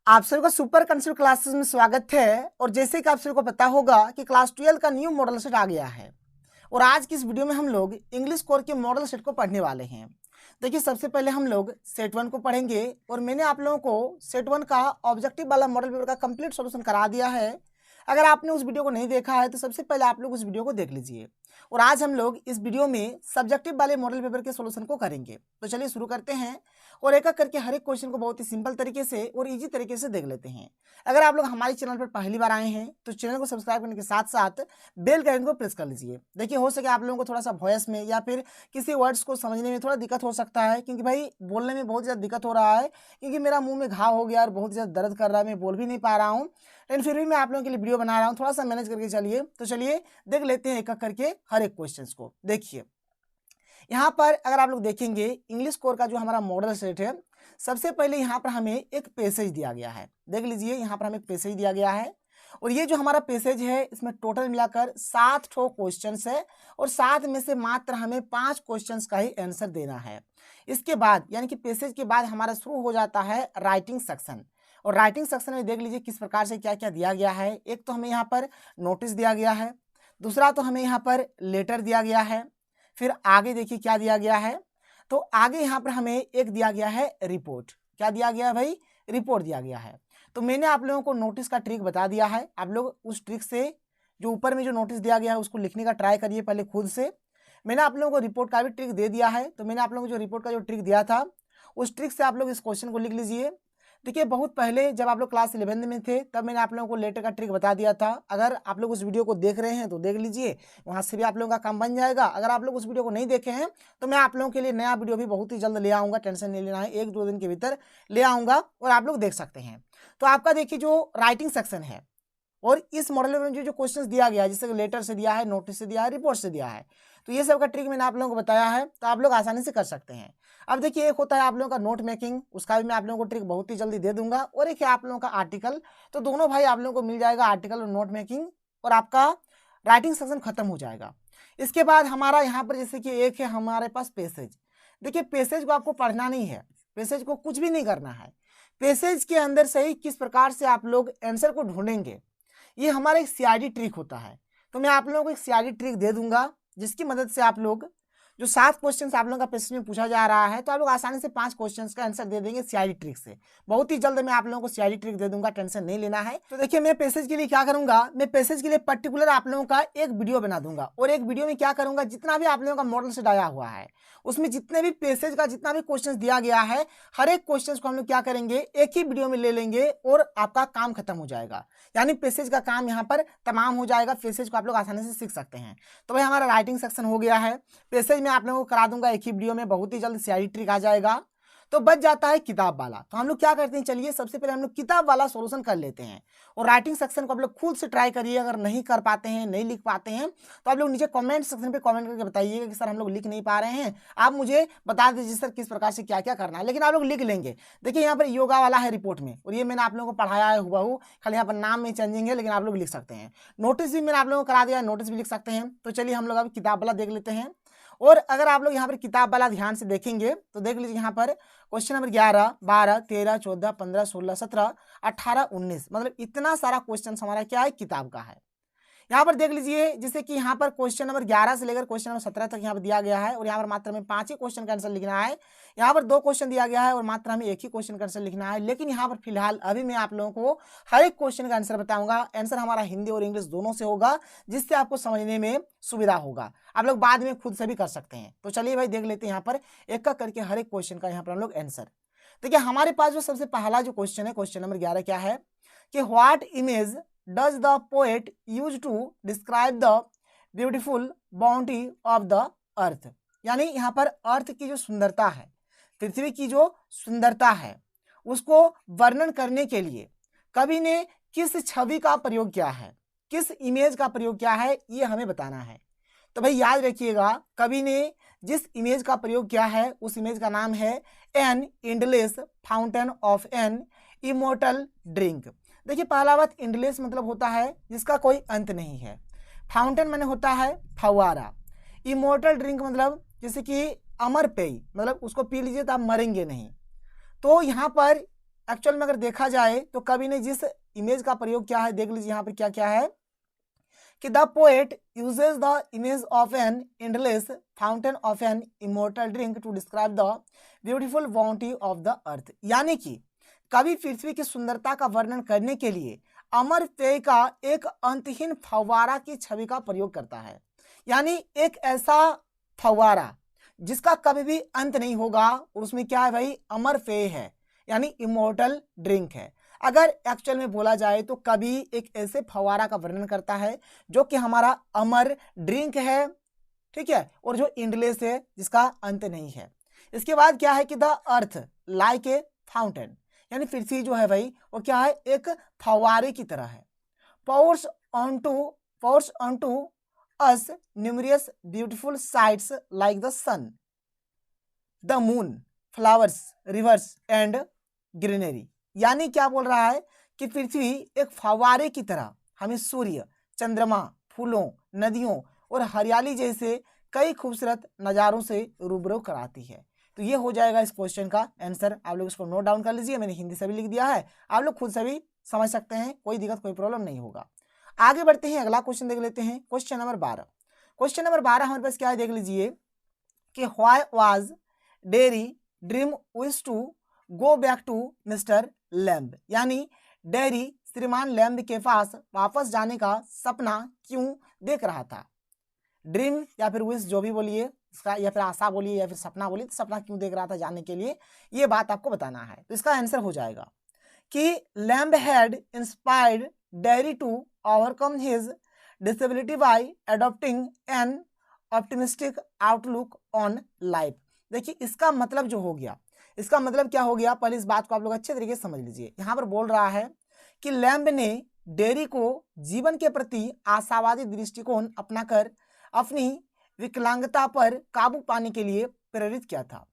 आप सभी का सुपर कंसेप्ट क्लासेस में स्वागत है। और जैसे कि आप सभी को पता होगा कि क्लास 12 का न्यू मॉडल सेट आ गया है और आज की इस वीडियो में हम लोग इंग्लिश कोर के मॉडल सेट को पढ़ने वाले हैं। देखिए, सबसे पहले हम लोग सेट 1 को पढ़ेंगे और मैंने आप लोगों को सेट 1 का ऑब्जेक्टिव वाला मॉडल पेपर का कंप्लीट सॉल्यूशन करा दिया है। अगर आपने उस वीडियो को नहीं देखा है तो सबसे पहले आप लोग उस वीडियो को देख लीजिए। और आज हम लोग इस वीडियो में सब्जेक्टिव वाले मॉडल पेपर के सॉल्यूशन को करेंगे। तो चलिए शुरू करते हैं और एक एक करके हर एक क्वेश्चन को बहुत ही सिंपल तरीके से और इजी तरीके से देख लेते हैं। अगर आप लोग हमारे चैनल पर पहली बार आए हैं तो चैनल को सब्सक्राइब करने के साथ साथ बेल का आइकन को प्रेस कर लीजिए। देखिए, हो सके आप लोगों को थोड़ा सा वॉइस में या फिर किसी वर्ड्स को समझने में थोड़ा दिक्कत हो सकता है, क्योंकि भाई बोलने में बहुत ज़्यादा दिक्कत हो रहा है, क्योंकि मेरा मुंह में घाव हो गया और बहुत ज़्यादा दर्द कर रहा है, मैं बोल भी नहीं पा रहा हूँ। लेकिन फिर भी मैं आप लोगों के लिए वीडियो बना रहा हूँ, थोड़ा सा मैनेज करके चलिए। तो चलिए देख लेते हैं एक एक करके हर एक क्वेश्चन को। देखिए, यहाँ पर अगर आप लोग देखेंगे इंग्लिश कोर का जो हमारा मॉडल सेट है, सबसे पहले यहाँ पर हमें एक पैसेज दिया गया है। देख लीजिए, यहाँ पर हमें एक पैसेज दिया गया है और ये जो हमारा पैसेज है इसमें टोटल मिलाकर 7 ठो क्वेश्चंस है और 7 में से मात्र हमें 5 क्वेश्चंस का ही आंसर देना है। इसके बाद यानी कि पैसेज के बाद हमारा शुरू हो जाता है राइटिंग सेक्शन। और राइटिंग सेक्शन में देख लीजिए किस प्रकार से क्या क्या दिया गया है। एक तो हमें यहाँ पर नोटिस दिया गया है, दूसरा तो हमें यहाँ पर लेटर दिया गया है, फिर आगे देखिए क्या दिया गया है। तो आगे यहाँ पर हमें एक दिया गया है रिपोर्ट। क्या दिया गया है भाई? रिपोर्ट दिया गया है। तो मैंने आप लोगों को नोटिस का ट्रिक बता दिया है। आप लोग उस ट्रिक से जो ऊपर में जो नोटिस दिया गया है उसको लिखने का ट्राई करिए पहले खुद से। मैंने आप लोगों को रिपोर्ट का भी ट्रिक दे दिया है। तो मैंने आप लोगों को जो रिपोर्ट का जो ट्रिक दिया था उस ट्रिक से आप लोग इस क्वेश्चन को लिख लीजिए। देखिए, बहुत पहले जब आप लोग क्लास 11 में थे तब मैंने आप लोगों को लेटर का ट्रिक बता दिया था। अगर आप लोग उस वीडियो को देख रहे हैं तो देख लीजिए, वहाँ से भी आप लोगों का काम बन जाएगा। अगर आप लोग उस वीडियो को नहीं देखे हैं तो मैं आप लोगों के लिए नया वीडियो भी बहुत ही जल्द ले आऊँगा, टेंशन नहीं लेना है, 1-2 दिन के भीतर ले आऊँगा और आप लोग देख सकते हैं। तो आपका देखिए जो राइटिंग सेक्शन है और इस मॉडल में जो क्वेश्चंस दिया गया है, जैसे लेटर से दिया है, नोटिस से दिया है, रिपोर्ट से दिया है, तो ये सब का ट्रिक मैंने आप लोगों को बताया है, तो आप लोग आसानी से कर सकते हैं। अब देखिए, एक होता है आप लोगों का नोट मेकिंग, उसका भी मैं आप लोगों को ट्रिक बहुत ही जल्दी दे दूंगा। और एक है आप लोगों का आर्टिकल, तो दोनों भाई आप लोगों को मिल जाएगा, आर्टिकल और नोट मेकिंग, और आपका राइटिंग सेक्शन खत्म हो जाएगा। इसके बाद हमारा यहाँ पर जैसे कि एक है हमारे पास पैसेज। देखिए, पैसेज को आपको पढ़ना नहीं है, पैसेज को कुछ भी नहीं करना है। पैसेज के अंदर से ही किस प्रकार से आप लोग आंसर को ढूंढेंगे, ये हमारा एक सीआईडी ट्रिक होता है। तो मैं आप लोगों को एक सीआईडी ट्रिक दे दूंगा जिसकी मदद से आप लोग जो 7 क्वेश्चन आप लोगों का पैसेज में पूछा जा रहा है तो आप लोग आसानी से 5 क्वेश्चंस का आंसर दे देंगे सीआईडी ट्रिक से। बहुत ही जल्द मैं आप लोगों को सीआईडी ट्रिक दे दूंगा, टेंशन नहीं लेना है। तो देखिए, मैं पैसेज के लिए क्या करूंगा, मैं पैसेज के लिए पर्टिकुलर आप लोगों का एक वीडियो बना दूंगा और एक वीडियो में क्या करूंगा, जितना भी आप लोगों का मॉडल सेट आया हुआ है उसमें जितने भी पैसेज का जितना भी क्वेश्चन दिया गया है, हर एक क्वेश्चन को हम लोग क्या करेंगे, एक ही वीडियो में ले लेंगे और आपका काम खत्म हो जाएगा। यानी पैसेज का काम यहाँ पर तमाम हो जाएगा, पैसेज को आप लोग आसानी से सीख सकते हैं। तो भाई हमारा राइटिंग सेक्शन हो गया है, पैसेज में आप लोगों को करा दूंगा एक ही वीडियो में, बहुत ही जल्द सीआईडी ट्रिक आ जाएगा। तो बच जाता है किताब वाला। तो हम लोग क्या करते हैं, चलिए सबसे पहले हम लोग किताब वाला सॉल्यूशन कर लेते हैं और राइटिंग सेक्शन को आप लोग खुद से ट्राई करिए। अगर नहीं कर पाते हैं, नहीं लिख पाते हैं, तो आप लोग नीचे कमेंट सेक्शन पे कमेंट करके बताइएगा कि सर हम लोग लिख नहीं पा रहे हैं, आप मुझे बता दीजिए सर किस प्रकार से क्या क्या करना है, लेकिन आप लोग लिख लेंगे। देखिए, यहाँ पर योगा वाला है रिपोर्ट में और ये मैंने आप लोगों को पढ़ाया है हुबहू, खाली यहाँ पर नाम में चेंजिंग है, लेकिन आप लोग लिख सकते हैं। नोटिस भी मैंने आप लोगों को करा दिया है, नोटिस भी लिख सकते हैं। तो चलिए हम लोग अब किताब वाला देख लेते हैं। और अगर आप लोग यहाँ पर किताब वाला ध्यान से देखेंगे तो देख लीजिए, यहाँ पर क्वेश्चन नंबर 11, 12, 13, 14, 15, 16, 17, 18, 19, मतलब इतना सारा क्वेश्चन हमारा क्या है, किताब का है। यहाँ पर देख लीजिए, जैसे कि यहाँ पर क्वेश्चन नंबर 11 से लेकर क्वेश्चन नंबर 17 तक यहाँ पर दिया गया है और यहाँ पर मात्र हमें 5 ही क्वेश्चन का आंसर लिखना है। यहाँ पर 2 क्वेश्चन दिया गया है और मात्र हमें एक ही क्वेश्चन का आंसर लिखना है। लेकिन यहाँ पर फिलहाल अभी मैं आप लोगों को हर एक क्वेश्चन का आंसर बताऊंगा। आंसर हमारा हिंदी और इंग्लिश दोनों से होगा, जिससे आपको समझने में सुविधा होगा। आप लोग बाद में खुद से भी कर सकते हैं। तो चलिए भाई देख लेते हैं यहाँ पर एक एक करके हर एक क्वेश्चन का यहाँ पर हम लोग आंसर। देखिए, हमारे पास जो सबसे पहला जो क्वेश्चन है, क्वेश्चन नंबर 11 क्या है कि what image does the poet use to describe the beautiful bounty of the earth। यानी यहाँ पर अर्थ की जो सुंदरता है, पृथ्वी की जो सुंदरता है, उसको वर्णन करने के लिए कवि ने किस छवि का प्रयोग किया है, किस इमेज का प्रयोग किया है, ये हमें बताना है। तो भाई याद रखिएगा, कवि ने जिस इमेज का प्रयोग किया है उस इमेज का नाम है an endless fountain of an immortal drink. देखिए, पहला बात, एंडलेस मतलब होता है जिसका कोई अंत नहीं है, फाउंटेन माने होता है फव्वारा, इमोर्टल ड्रिंक मतलब जैसे कि अमर पेय, मतलब उसको पी लीजिए तो आप मरेंगे नहीं। तो यहाँ पर एक्चुअल में अगर देखा जाए तो कवि ने जिस इमेज का प्रयोग किया है, देख लीजिए यहाँ पर क्या क्या है कि the poet uses the image of an endless fountain of an immortal drink to describe the beautiful bounty of the earth. यानी कि कवि पृथ्वी की सुंदरता का वर्णन करने के लिए अमर पेय का एक अंतहीन फव्वारा की छवि का प्रयोग करता है। यानी एक ऐसा फव्वारा जिसका कभी भी अंत नहीं होगा, और उसमें क्या है भाई, अमर पेय है, यानी इमोर्टल ड्रिंक है। अगर एक्चुअल में बोला जाए तो कवि एक ऐसे फव्वारा का वर्णन करता है जो कि हमारा अमर ड्रिंक है, ठीक है, और जो एंडलेस है, जिसका अंत नहीं है। इसके बाद क्या है कि the earth like a fountain, यानी पृथ्वी जो है भाई वो क्या है, एक फव्वारे की तरह है। pours onto us numerous beautiful sights like the sun, the moon, flowers, rivers and greenery। यानी क्या बोल रहा है कि पृथ्वी एक फव्वारे की तरह हमें सूर्य, चंद्रमा, फूलों, नदियों और हरियाली जैसे कई खूबसूरत नज़ारों से रूबरू कराती है। तो ये हो जाएगा इस क्वेश्चन का आंसर। आप लोग इसको नोट डाउन कर लीजिए, मैंने हिंदी से भी लिख दिया है, आप लोग खुद से भी समझ सकते हैं, कोई दिक्कत कोई प्रॉब्लम नहीं होगा। आगे बढ़ते हैं, अगला क्वेश्चन देख लेते हैं, क्वेश्चन नंबर 12। क्वेश्चन नंबर 12 हमारे पास क्या है, देख लीजिए कि why was Derry dream wish to go back to Mr Lamb. यानी डेरी श्रीमान लैम्ब के पास वापस जाने का सपना क्यों देख रहा था। ड्रीम या फिर विश जो भी बोलिए इसका, या फिर आशा बोलिए या फिर सपना बोलिए, तो सपना क्यों देख रहा था जाने के लिए, ये बात आपको बताना है। तो इसका आंसर हो जाएगा कि Lamb had inspired Derry to overcome his disability by adopting an optimistic outlook on life. देखिए इसका मतलब जो हो गया, इसका मतलब क्या हो गया, पहले इस बात को आप लोग अच्छे तरीके से समझ लीजिए। यहाँ पर बोल रहा है कि लैम्ब ने डेरी को जीवन के प्रति आशावादी दृष्टिकोण अपनाकर अपनी विकलांगता पर काबू पाने के लिए प्रेरित किया था।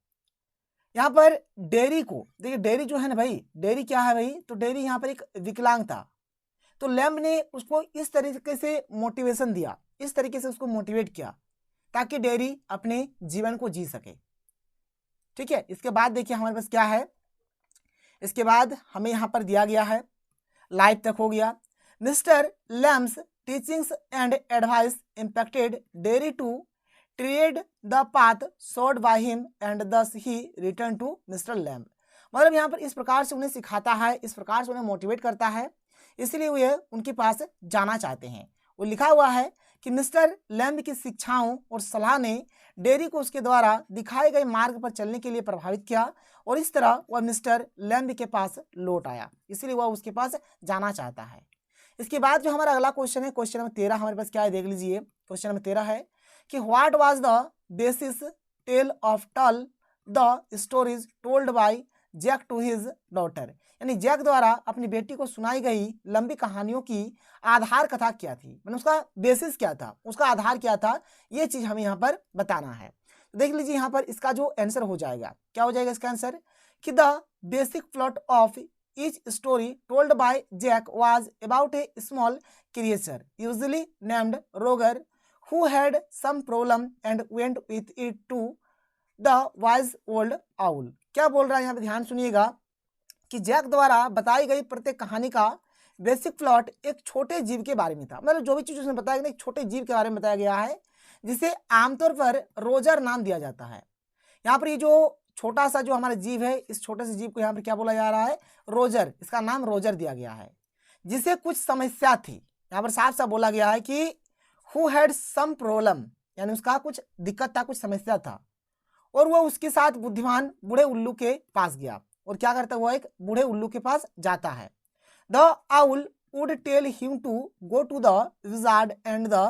यहाँ पर डेरी को देखिए, डेरी जो है ना भाई, डेरी क्या है भाई, तो डेरी यहाँ पर एक विकलांग था, तो लैम्ब ने उसको इस तरीके से मोटिवेशन दिया, इस तरीके से उसको मोटिवेट किया ताकि डेरी अपने जीवन को जी सके। ठीक है, इसके बाद देखिए हमारे पास क्या है, इसके बाद हमें यहाँ पर दिया गया है लाइफ तक हो गया। Mr Lamb's teachings and advice impacted Derry to tread the path showed by him and thus he return to Mr Lamb. मतलब यहाँ पर इस प्रकार से उन्हें सिखाता है, इस प्रकार से उन्हें मोटिवेट करता है, इसलिए वे उनके पास जाना चाहते हैं। वो लिखा हुआ है कि मिस्टर लैम्ब की शिक्षाओं और सलाह ने डेरी को उसके द्वारा दिखाए गए मार्ग पर चलने के लिए प्रभावित किया, और इस तरह वह मिस्टर लैम्ब के पास लौट आया, इसलिए वह उसके पास जाना चाहता है। इसके बाद जो हमारा अगला क्वेश्चन है, क्वेश्चन नंबर 13 हमारे पास क्या है, देख लीजिए। क्वेश्चन नंबर 13 है कि what was the basis tale of tall the stories told by Jack to his daughter. यानी जैक द्वारा अपनी बेटी को सुनाई गई लंबी कहानियों की आधार कथा क्या थी, मतलब उसका बेसिस क्या था, उसका आधार क्या था, ये चीज हमें यहाँ पर बताना है। तो देख लीजिए यहाँ पर इसका जो आंसर हो जाएगा, क्या हो जाएगा इसका आंसर कि the basic plot of each story told by Jack was about a small creature usually named Roger who had some problem and went with it to the wise old owl। क्या बोल रहा है यहाँ पे ध्यान सुनिएगा कि जैक द्वारा बताई गई प्रत्येक कहानी का बेसिक प्लॉट एक छोटे जीव के बारे में था। मतलब जो भी चीज उसने बताया गया एक छोटे जीव के बारे में बताया गया है, जिसे आमतौर पर रोजर नाम दिया जाता है। यहाँ पर ये जो छोटा सा जो हमारा जीव है, इस छोटे से जीव को यहाँ पर क्या बोला जा रहा है, रोजर, इसका नाम रोजर दिया गया है, जिसे कुछ समस्या थी। यहाँ पर साफ साफ बोला गया है कि who had some problem, यानी उसका कुछ दिक्कत था, कुछ समस्या था, और वह उसके साथ बुद्धिमान बूढ़े उल्लू के पास गया। और क्या करता है, वो एक बूढ़े उल्लू के पास जाता है। The owl would tell him to go to the wizard and the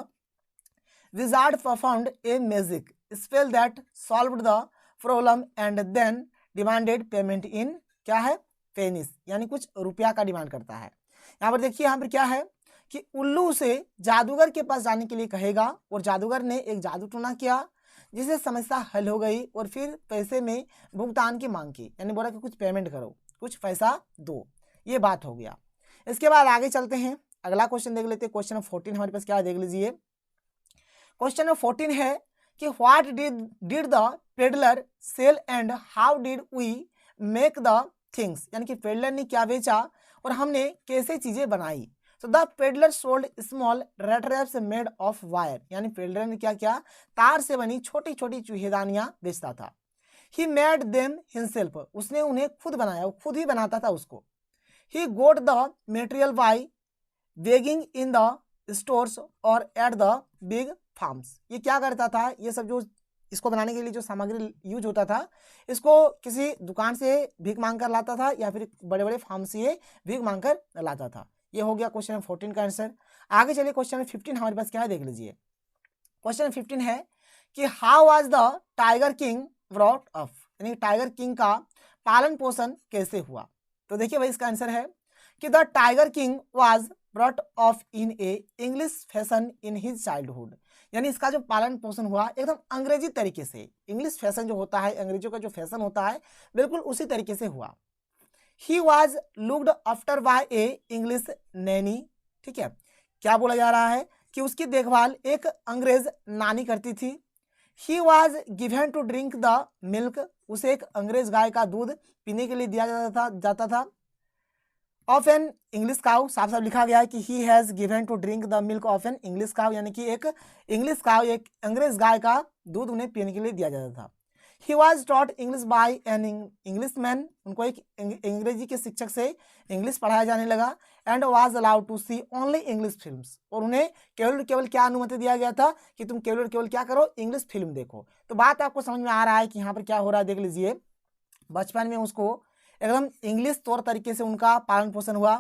wizard performed a magic spell that solved the problem and then demanded payment in क्या है, पेनिस, यानी कुछ रुपया का डिमांड करता है। यहाँ पर देखिए, यहाँ पर क्या है कि उल्लू से जादूगर के पास जाने के लिए कहेगा, और जादूगर ने एक जादू टोना किया जिससे समस्या हल हो गई, और फिर पैसे में भुगतान की मांग की, यानी बोला कि कुछ पेमेंट करो, कुछ पैसा दो, ये बात हो गया। इसके बाद आगे चलते हैं, अगला क्वेश्चन देख लेते हैं। क्वेश्चन नंबर 14 हमारे पास क्या है, देख लीजिए। क्वेश्चन नंबर 14 है कि what did the peddler sell and how did we make the things, यानी कि पेडलर ने क्या बेचा और हमने कैसे चीजें बनाई। तो the peddler sold small rat traps made of wire, यानी पेडलर ने क्या किया, तार से बनी छोटी छोटी चूहेदानियां बेचता था। ही मेड देम हिमसेल्फ, उसने उन्हें खुद बनाया, वो खुद ही बनाता था उसको। He got the material by begging in the stores और एट द बिग फार्म्स, ये क्या करता था, ये सब जो इसको बनाने के लिए जो सामग्री यूज होता था, इसको किसी दुकान से भीख मांग कर लाता था या फिर बड़े बड़े फार्म से भीख मांग कर लाता था। ये हो गया क्वेश्चन 14 का आंसर। आगे चलिए क्वेश्चन 15 हमारे पास क्या है, देख लीजिए। क्वेश्चन 15 है कि how was the tiger king brought up, यानी टाइगर किंग का पालन पोषण कैसे हुआ। तो देखिए भाई इसका आंसर है कि the tiger king was brought up in A English fashion in his childhood, यानी इसका जो पालन पोषण हुआ एकदम अंग्रेजी तरीके से, इंग्लिश फैशन जो होता है, अंग्रेजों का जो फैशन होता है, बिल्कुल उसी तरीके से हुआ। He was looked after bye A English Naini, ठीक है, क्या बोला जा रहा है कि उसकी देखभाल एक अंग्रेज नानी करती थी। He was given to drink the milk, उसे एक अंग्रेज गाय का दूध पीने के लिए दिया जाता था। ऑफ एन इंग्लिश काउ, साफ साफ लिखा गया है कि he has given to drink the milk of an English cow, यानी कि एक इंग्लिश काउ, एक अंग्रेज गाय का दूध उन्हें पीने के लिए दिया जाता था। He was taught English by an English man, उनको एक अंग्रेजी के शिक्षक से इंग्लिश पढ़ाया जाने लगा। And was allowed to see only English film, और उन्हें केवल क्या अनुमति दिया गया था कि तुम केवल क्या करो, इंग्लिश फिल्म देखो। तो बात आपको समझ में आ रहा है कि यहाँ पर क्या हो रहा है, देख लीजिए। बचपन में उसको एकदम इंग्लिश तौर तरीके से उनका पालन पोषण हुआ,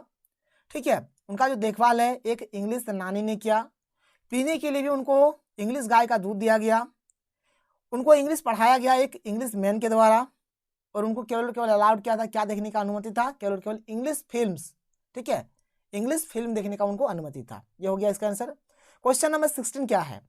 ठीक है, उनका जो देखभाल है एक इंग्लिश नानी ने किया, पीने के लिए भी उनको इंग्लिश गाय का दूध दिया गया, उनको इंग्लिश पढ़ाया गया एक इंग्लिश मैन के द्वारा, और उनको केवल अलाउड क्या था, क्या देखने का अनुमति था, केवल इंग्लिश फिल्म्स, ठीक है, इंग्लिश फिल्म देखने का उनको अनुमति था। ये हो गया इसका आंसर। क्वेश्चन नंबर 16 क्या है,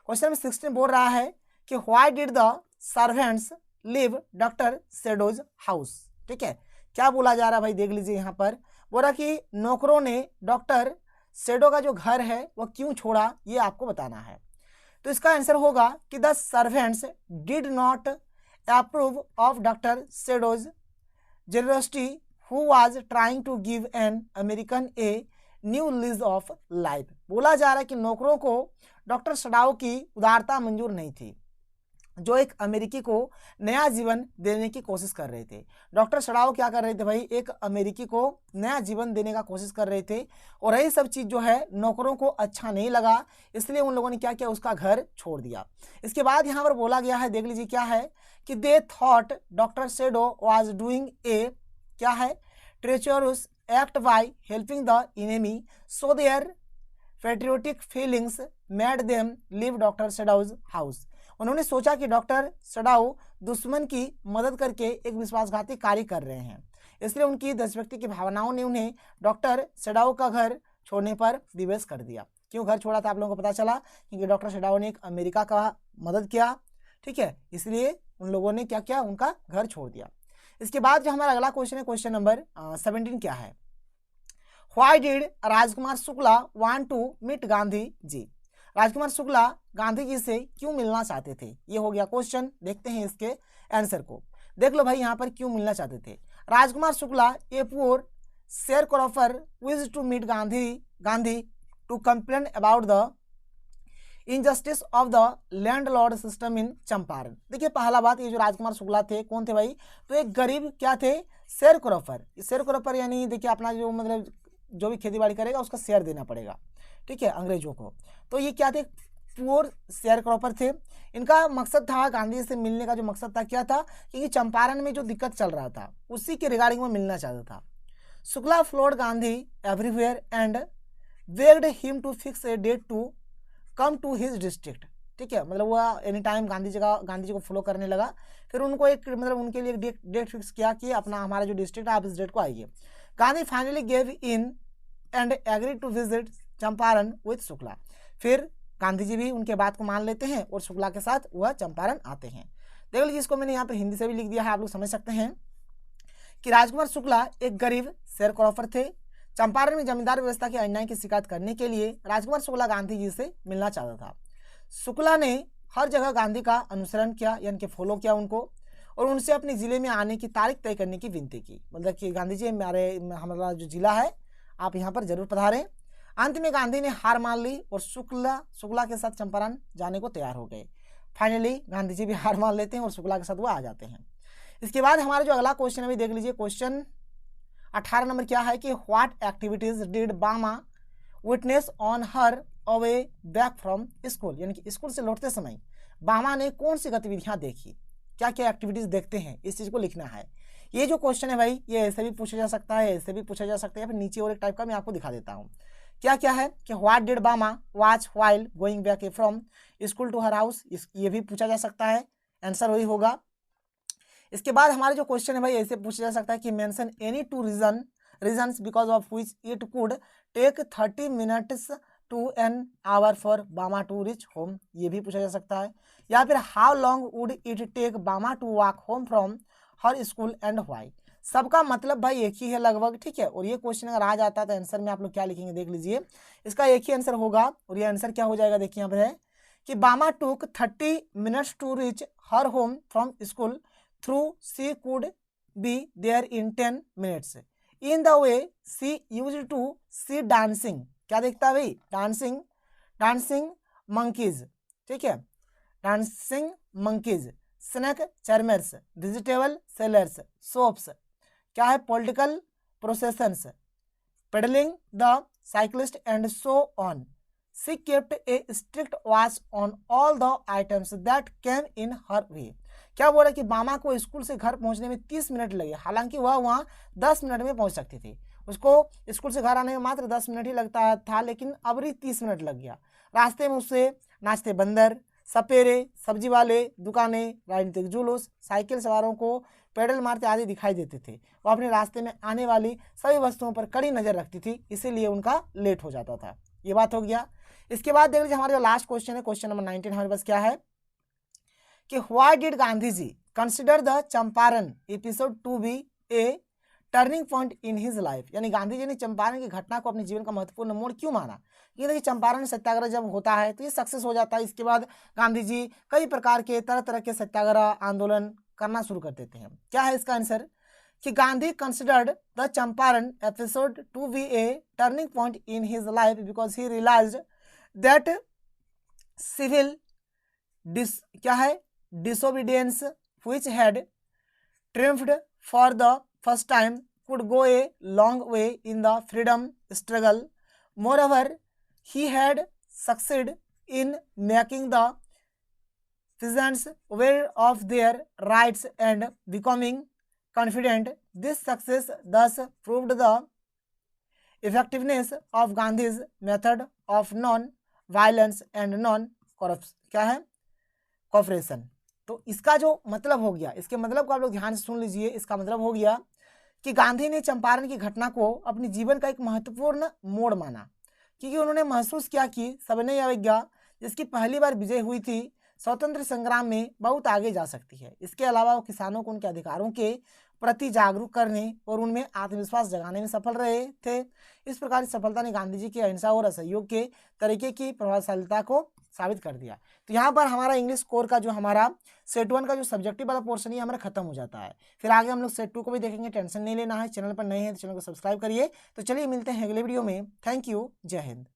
क्वेश्चन नंबर 16 बोल रहा है कि why did the servants live doctor Sadao's house, ठीक है, क्या बोला जा रहा है भाई, देख लीजिए। यहाँ पर बोल रहा कि नौकरों ने डॉक्टर शेडो का जो घर है वह क्यों छोड़ा, ये आपको बताना है। तो इसका आंसर होगा कि the servants did not approve of doctor Sadao's generosity who was trying to give an American a new lease of life. बोला जा रहा है कि नौकरों को डॉक्टर शेडो की उदारता मंजूर नहीं थी, जो एक अमेरिकी को नया जीवन देने की कोशिश कर रहे थे। डॉक्टर शेडो क्या कर रहे थे भाई, एक अमेरिकी को नया जीवन देने का कोशिश कर रहे थे, और यही सब चीज़ जो है नौकरों को अच्छा नहीं लगा, इसलिए उन लोगों ने क्या किया, उसका घर छोड़ दिया। इसके बाद यहाँ पर बोला गया है, देख लीजिए क्या है कि they thought doctor Sadao was doing a क्या है, treacherous act by helping the enemy, so their patriotic feelings made them leave doctor Sadao's house. उन्होंने सोचा कि डॉक्टर शेडो दुश्मन की मदद करके एक विश्वासघाती कार्य कर रहे हैं, इसलिए उनकी देशभक्ति की भावनाओं ने उन्हें डॉक्टर शेडो का घर छोड़ने पर विवश कर दिया। क्यों घर छोड़ा था आप लोगों को पता चला, क्योंकि डॉक्टर शेडो ने एक अमेरिका का मदद किया, ठीक है, इसलिए उन लोगों ने क्या किया, उनका घर छोड़ दिया। इसके बाद जो हमारा अगला क्वेश्चन है, क्वेश्चन नंबर 17 क्या है, why did Rajkumar Shukla want to meet Gandhi ji. Rajkumar Shukla Gandhi ji से क्यों मिलना चाहते थे, ये हो गया क्वेश्चन। देखते हैं इसके आंसर को, देख लो भाई यहाँ पर क्यों मिलना चाहते थे। Rajkumar Shukla a poor share cropper wish to meet Gandhi to complain about the injustice of the landlord system in Champaran. देखिए पहला बात, ये जो राजकुमार शुक्ला थे कौन थे भाई, तो एक गरीब क्या थे, शेयर क्रॉपर यानी देखिए अपना जो मतलब जो भी खेती बाड़ी करेगा उसका शेयर देना पड़ेगा, ठीक है, अंग्रेजों को। तो ये क्या थे, पुअर शेयर क्रॉपर थे। इनका मकसद था गांधी से मिलने का, जो मकसद था क्या था, क्योंकि चंपारण में जो दिक्कत चल रहा था उसी के रिगार्डिंग में मिलना चाहता था। Shukla followed Gandhi everywhere and begged him to fix a date to come to his district, ठीक है, मतलब वह एनी टाइम गांधी जी को फॉलो करने लगा। फिर उनको एक मतलब उनके लिए डेट फिक्स किया कि अपना हमारा जो डिस्ट्रिक्ट है आप इस डेट को आइए। Gandhi finally gave in and agree to visit Champaran with Shukla. फिर गांधी जी भी उनके बात को मान लेते हैं और शुक्ला के साथ वह चंपारण आते हैं। देख लीजिए, इसको मैंने यहाँ पर हिंदी से भी लिख दिया है, आप लोग समझ सकते हैं कि राजकुमार शुक्ला एक गरीब शेयर क्रॉपर थे। चंपारण में जमींदार व्यवस्था के अन्याय की शिकायत करने के लिए राजकुमार शुक्ला गांधी जी से मिलना चाहता था। शुक्ला ने हर जगह गांधी का अनुसरण किया, यानी कि फॉलो किया उनको, और उनसे अपने ज़िले में आने की तारीख तय करने की विनती की। मतलब कि गांधी जी हमारा जो ज़िला है आप यहाँ पर जरूर पधारें। अंत में गांधी ने हार मान ली और शुक्ला के साथ चंपारण जाने को तैयार हो गए। फाइनली गांधी जी भी हार मान लेते हैं और शुक्ला के साथ वो आ जाते हैं। इसके बाद हमारा जो अगला क्वेश्चन है देख लीजिए। क्वेश्चन 18 नंबर क्या है कि व्हाट एक्टिविटीज डिड बामा witness on her away back from school, यानी कि स्कूल से लौटते समय बामा ने कौन सी गतिविधियां देखी, क्या क्या एक्टिविटीज देखते हैं, इस चीज को लिखना है। ये जो क्वेश्चन है भाई ये ऐसे भी पूछा जा सकता है, ऐसे भी पूछा जा सकता है, या फिर नीचे और एक टाइप का मैं आपको दिखा देता हूँ। क्या क्या है कि what did Bama watch while going back from school to her house, ये भी पूछा जा सकता है, आंसर वही होगा। इसके बाद हमारे जो क्वेश्चन है भाई ऐसे पूछा जा सकता है कि mention any two reasons because of which it could take 30 minutes to an hour for Bama to reach home, ये भी पूछा जा सकता है। या फिर how long would it take Bama to walk home from her school and why. सबका मतलब भाई एक ही है लगभग, ठीक है। और ये क्वेश्चन अगर आ जाता है तो आंसर में आप लोग क्या लिखेंगे देख लीजिए। इसका एक ही आंसर होगा और ये आंसर क्या हो जाएगा देखिए यहाँ पर है कि Bama took 30 minutes to reach her home from school through she could be there in 10 minutes. In the way she used to see dancing, क्या देखता है भाई, डांसिंग monkeys, ठीक है, dancing monkeys, snake charmers, vegetable sellers, soaps, क्या है, political processions, pedalling the cyclist and so on. She kept a strict watch on all the items that came in her way. क्या बोल रहा है कि बामा को स्कूल से घर पहुंचने में 30 मिनट लगे, हालांकि वह वहां 10 मिनट में पहुंच सकती थी। उसको स्कूल से घर आने में मात्र 10 मिनट ही लगता था, लेकिन अबरी 30 मिनट लग गया। रास्ते में उससे नाचते बंदर, सपेरे, सब्जी वाले, दुकानें, राजनीतिक जुलूस, साइकिल सवारों को पैडल मारते आदि दिखाई देते थे। वो अपने रास्ते में आने वाली सभी वस्तुओं पर कड़ी नजर रखती थी, इसीलिए उनका लेट हो जाता था। ये बात हो गया। इसके बाद देख लीजिए हमारा जो लास्ट क्वेश्चन है, क्वेश्चन नंबर 19 हमारे पास क्या है कि why did Gandhi ji consider the Champaran episode to be a turning point in his life, यानी गांधी जी ने चंपारण की घटना को अपने जीवन का महत्वपूर्ण मोड़ क्यों माना। ये देखिए चंपारण सत्याग्रह जब होता है तो ये सक्सेस हो जाता है। इसके बाद गांधी जी कई प्रकार के तरह तरह के सत्याग्रह आंदोलन करना शुरू कर देते हैं। क्या है इसका आंसर कि Gandhi considered the Champaran episode to be a turning point in his life because he realised that civil क्या है disobedience which had triumphed for the first time could go a long way in the freedom struggle. Moreover, he had succeeded in making the peasants aware of their rights and becoming confident. This success thus proved the effectiveness of Gandhi's method of non-violence and non-cooperation. तो इसका जो मतलब हो गया, इसके मतलब को आप लोग ध्यान से सुन लीजिए। इसका मतलब हो गया कि गांधी ने चंपारण की घटना को अपने जीवन का एक महत्वपूर्ण मोड़ माना, क्योंकि उन्होंने महसूस किया कि सविनय अवज्ञा जिसकी पहली बार विजय हुई थी स्वतंत्र संग्राम में बहुत आगे जा सकती है। इसके अलावा वो किसानों को उनके अधिकारों के प्रति जागरूक करने और उनमें आत्मविश्वास जगाने में सफल रहे थे। इस प्रकार की सफलता ने गांधी जी की अहिंसा और असहयोग के तरीके की प्रभावशालीता को साबित कर दिया। तो यहाँ पर हमारा इंग्लिश कोर का जो हमारा सेट 1 का जो सब्जेक्टिव वाला पोर्शन है हमारा खत्म हो जाता है। फिर आगे हम लोग सेट 2 को भी देखेंगे, टेंशन नहीं लेना है। चैनल पर नए हैं तो चैनल को सब्सक्राइब करिए। तो चलिए मिलते हैं अगले वीडियो में। थैंक यू, जय हिंद।